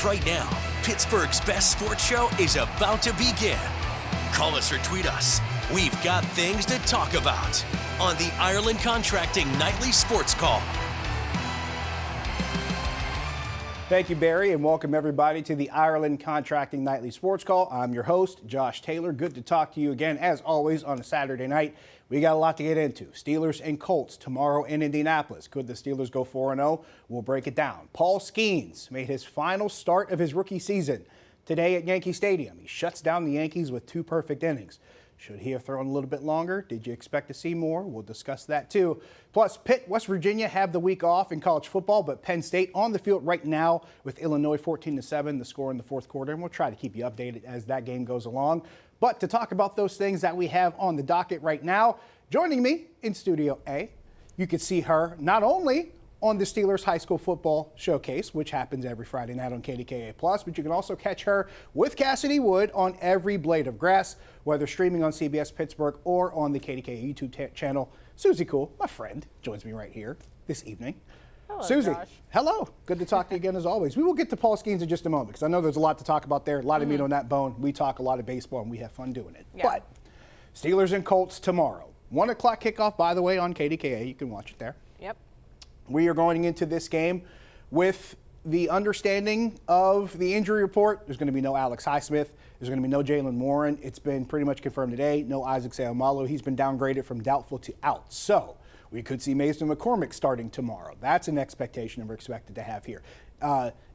Right now, Pittsburgh's best sports show is about to begin. Call us or tweet us. We've got things to talk about on the Ireland Contracting Nightly Sports Call. Thank you, Barry, and welcome everybody to the Ireland Contracting Nightly Sports Call. I'm your host, Josh Taylor. Good to talk to you again, as always, on a Saturday night. We got a lot to get into. Steelers and Colts tomorrow in Indianapolis. Could the Steelers go 4-0? We'll break it down. Paul Skeens made his final start of his rookie season today at Yankee Stadium. He shuts down the Yankees with 2 perfect innings. Should he have thrown a little bit longer? Did you expect to see more? We'll discuss that too. Plus, Pitt, West Virginia have the week off in college football, but Penn State on the field right now with Illinois 14-7, the score in the fourth quarter, and we'll try to keep you updated as that game goes along. But to talk about those things that we have on the docket right now, joining me in Studio A, you can see her not only on the Steelers High School Football Showcase, which happens every Friday night on KDKA+, but you can also catch her with Cassidy Wood on Every Blade of Grass, whether streaming on CBS Pittsburgh or on the KDKA YouTube channel. Suzie Cool, my friend, joins me right here this evening. Hello, Suzie, Josh. hello. Good to talk to you again as always. We will get to Paul Skeens in just a moment because I know there's a lot to talk about there, a lot of meat on that bone. We talk a lot of baseball and we have fun doing it. Yeah. But Steelers and Colts tomorrow. 1 o'clock kickoff, by the way, on KDKA. You can watch it there. Yep. We are going into this game with the understanding of the injury report. There's going to be no Alex Highsmith. There's going to be no Jalen Warren. It's been pretty much confirmed today. No Isaac Seumalo. He's been downgraded from doubtful to out. So we could see Mason McCormick starting tomorrow. That's an expectation that we're expected to have here.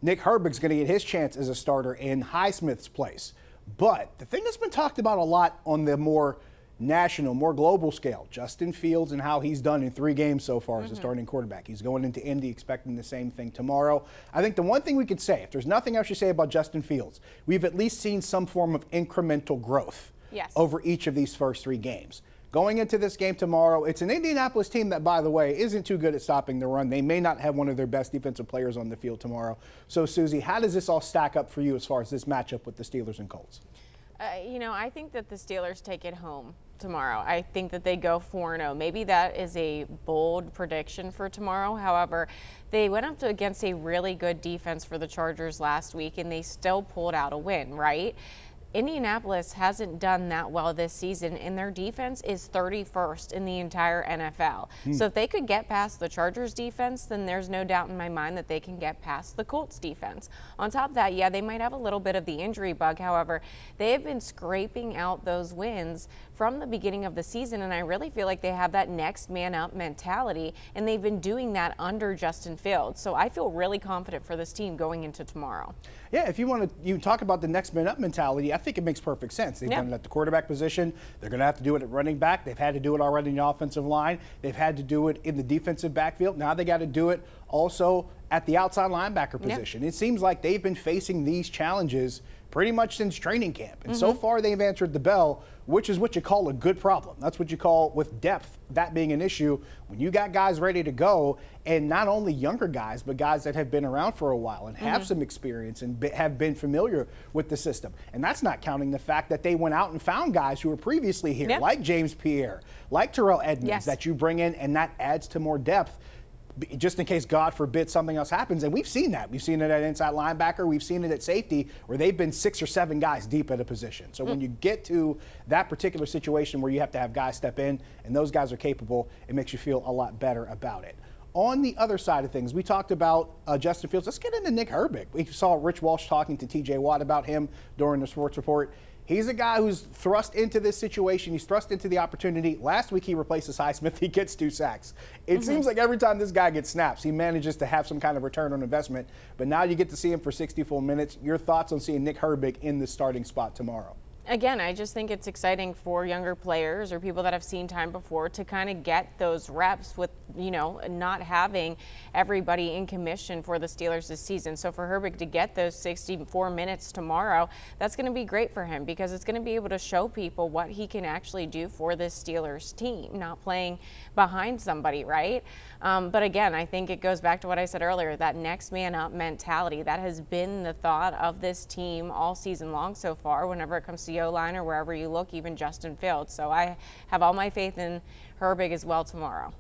Nick Herbig's going to get his chance as a starter in Highsmith's place. But the thing that's been talked about a lot on the more national, more global scale, Justin Fields and how he's done in 3 games so far as a starting quarterback. He's going into Indy expecting the same thing tomorrow. I think the one thing we could say, if there's nothing else you say about Justin Fields, we've at least seen some form of incremental growth over each of these first 3 games. Going into this game tomorrow, it's an Indianapolis team that, by the way, isn't too good at stopping the run. They may not have one of their best defensive players on the field tomorrow. So, Suzie, how does this all stack up for you as far as this matchup with the Steelers and Colts? I think that the Steelers take it home tomorrow. I think that they go 4-0. Maybe that is a bold prediction for tomorrow. However, they went up against a really good defense for the Chargers last week, and they still pulled out a win, right? Indianapolis hasn't done that well this season, and their defense is 31st in the entire NFL. So if they could get past the Chargers defense, then there's no doubt in my mind that they can get past the Colts defense. On top of that, yeah, they might have a little bit of the injury bug. However, they have been scraping out those wins from the beginning of the season, and I really feel like they have that next man up mentality, and they've been doing that under Justin Fields. So I feel really confident for this team going into tomorrow. Yeah, if you talk about the next man up mentality, I think it makes perfect sense. They've done it at the quarterback position. They're going to have to do it at running back. They've had to do it already in the offensive line. They've had to do it in the defensive backfield. Now they got to do it also at the outside linebacker position. It seems like they've been facing these challenges pretty much since training camp. And so far they've answered the bell, which is what you call a good problem. That's what you call, with depth, that being an issue. When you got guys ready to go, and not only younger guys, but guys that have been around for a while and have some experience and have been familiar with the system. And that's not counting the fact that they went out and found guys who were previously here, like James Pierre, like Terrell Edmonds, that you bring in, and that adds to more depth, just in case, God forbid, something else happens. And we've seen that. We've seen it at inside linebacker. We've seen it at safety, where they've been 6 or 7 guys deep at a position. So when you get to that particular situation where you have to have guys step in and those guys are capable, it makes you feel a lot better about it. On the other side of things, we talked about Justin Fields. Let's get into Nick Herbig. We saw Rich Walsh talking to TJ Watt about him during the sports report. He's a guy who's thrust into this situation. He's thrust into the opportunity. Last week he replaces Highsmith. He gets 2 sacks. It seems like every time this guy gets snaps, he manages to have some kind of return on investment. But now you get to see him for 60 full minutes. Your thoughts on seeing Nick Herbig in the starting spot tomorrow? Again, I just think it's exciting for younger players or people that have seen time before to kind of get those reps with, not having everybody in commission for the Steelers this season. So for Herbig to get those 64 minutes tomorrow, that's going to be great for him because it's going to be able to show people what he can actually do for this Steelers team, not playing behind somebody, right? But again, I think it goes back to what I said earlier, that next man up mentality. That has been the thought of this team all season long so far, whenever it comes to the O-line or wherever you look, even Justin Fields. So I have all my faith in Herbig as well tomorrow.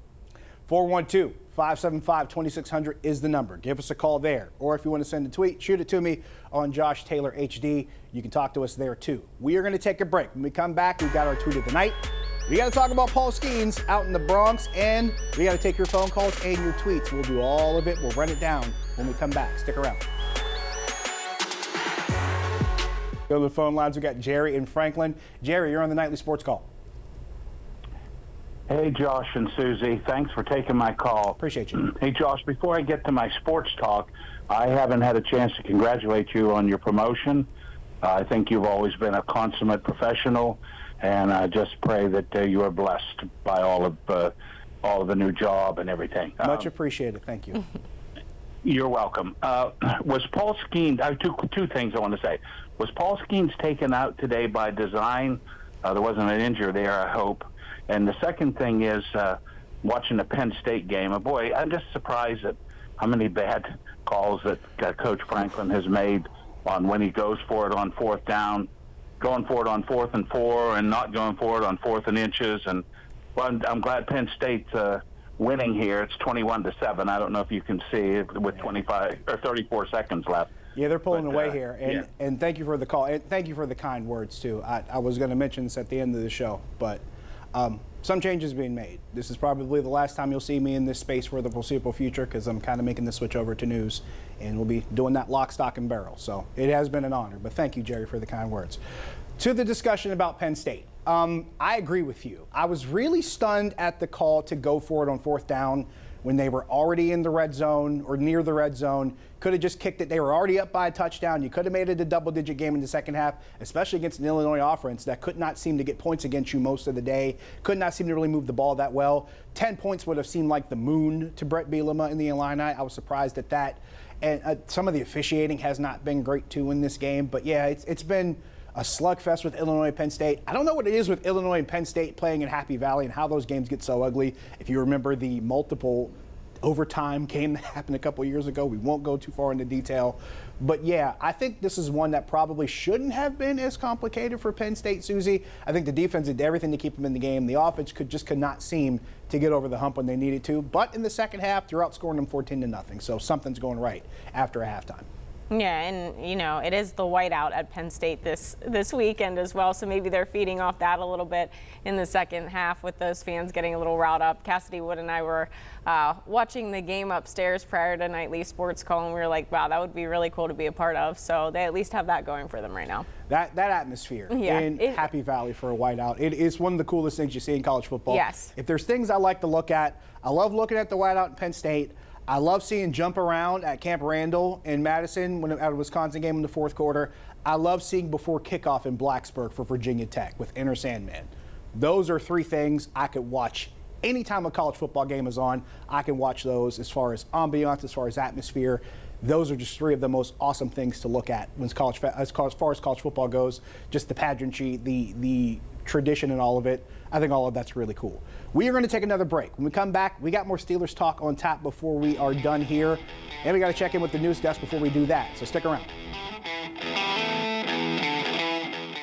412-575-2600 is the number. Give us a call there. Or if you want to send a tweet, shoot it to me on Josh Taylor HD. You can talk to us there too. We are going to take a break. When we come back, we've got our tweet of the night. We got to talk about Paul Skeens out in the Bronx, and we got to take your phone calls and your tweets. We'll do all of it. We'll run it down when we come back. Stick around. Go to the phone lines. We got Jerry in Franklin. Jerry, you're on the Nightly Sports Call. Hey, Josh and Susie. Thanks for taking my call. Appreciate you. Hey, Josh, before I get to my sports talk, I haven't had a chance to congratulate you on your promotion. I think you've always been a consummate professional, and I just pray that you are blessed by all of the new job and everything. Much appreciated. Thank you. You're welcome. Was Paul Skeens, I have two things I want to say. Was Paul Skeens taken out today by design? There wasn't an injury there, I hope. And the second thing is watching the Penn State game. Boy, I'm just surprised at how many bad calls that Coach Franklin has made on when he goes for it on fourth down, going for it on 4th and 4, and not going for it on 4th and inches. And well, I'm glad Penn State's winning here. It's 21-7. I don't know if you can see it with 25 or 34 seconds left. Yeah, they're pulling away here, and thank you for the call. And thank you for the kind words too. I was going to mention this at the end of the show, but some changes being made. This is probably the last time you'll see me in this space for the foreseeable future, because I'm kind of making the switch over to news, and we'll be doing that lock, stock, and barrel. So it has been an honor, but thank you, Jerry, for the kind words. To the discussion about Penn State, I agree with you. I was really stunned at the call to go for it on 4th down when they were already in the red zone or near the red zone. Could have just kicked it. They were already up by a touchdown. You could have made it a double-digit game in the second half, especially against an Illinois offense that could not seem to get points against you most of the day, could not seem to really move the ball that well. 10 points would have seemed like the moon to Brett Bielema in the Illini. I was surprised at that. And some of the officiating has not been great, too, in this game. But, yeah, it's been a slugfest with Illinois and Penn State. I don't know what it is with Illinois and Penn State playing in Happy Valley and how those games get so ugly. If you remember the multiple overtime game that happened a couple years ago, we won't go too far into detail. But yeah, I think this is one that probably shouldn't have been as complicated for Penn State, Susie. I think the defense did everything to keep them in the game. The offense could not seem to get over the hump when they needed to. But in the second half, they're outscoring them 14-0. So something's going right after a halftime. Yeah, and it is the whiteout at Penn State this weekend as well, so maybe they're feeding off that a little bit in the second half with those fans getting a little riled up. Cassidy Wood and I were watching the game upstairs prior to Nightly Sports Call, and we were like, wow, that would be really cool to be a part of. So they at least have that going for them right now. That atmosphere in Happy Valley for a whiteout, it is one of the coolest things you see in college football. Yes. If there's things I like to look at, I love looking at the whiteout in Penn State. I love seeing jump around at Camp Randall in Madison at a Wisconsin game in the fourth quarter. I love seeing before kickoff in Blacksburg for Virginia Tech with Enter Sandman. Those are three things I could watch anytime a college football game is on. I can watch those as far as ambiance, as far as atmosphere. Those are just three of the most awesome things to look at as far as college football goes. Just the pageantry, the tradition and all of it. I think all of that's really cool. We are going to take another break. When we come back, we got more Steelers talk on tap before we are done here. And we got to check in with the news desk before we do that. So stick around.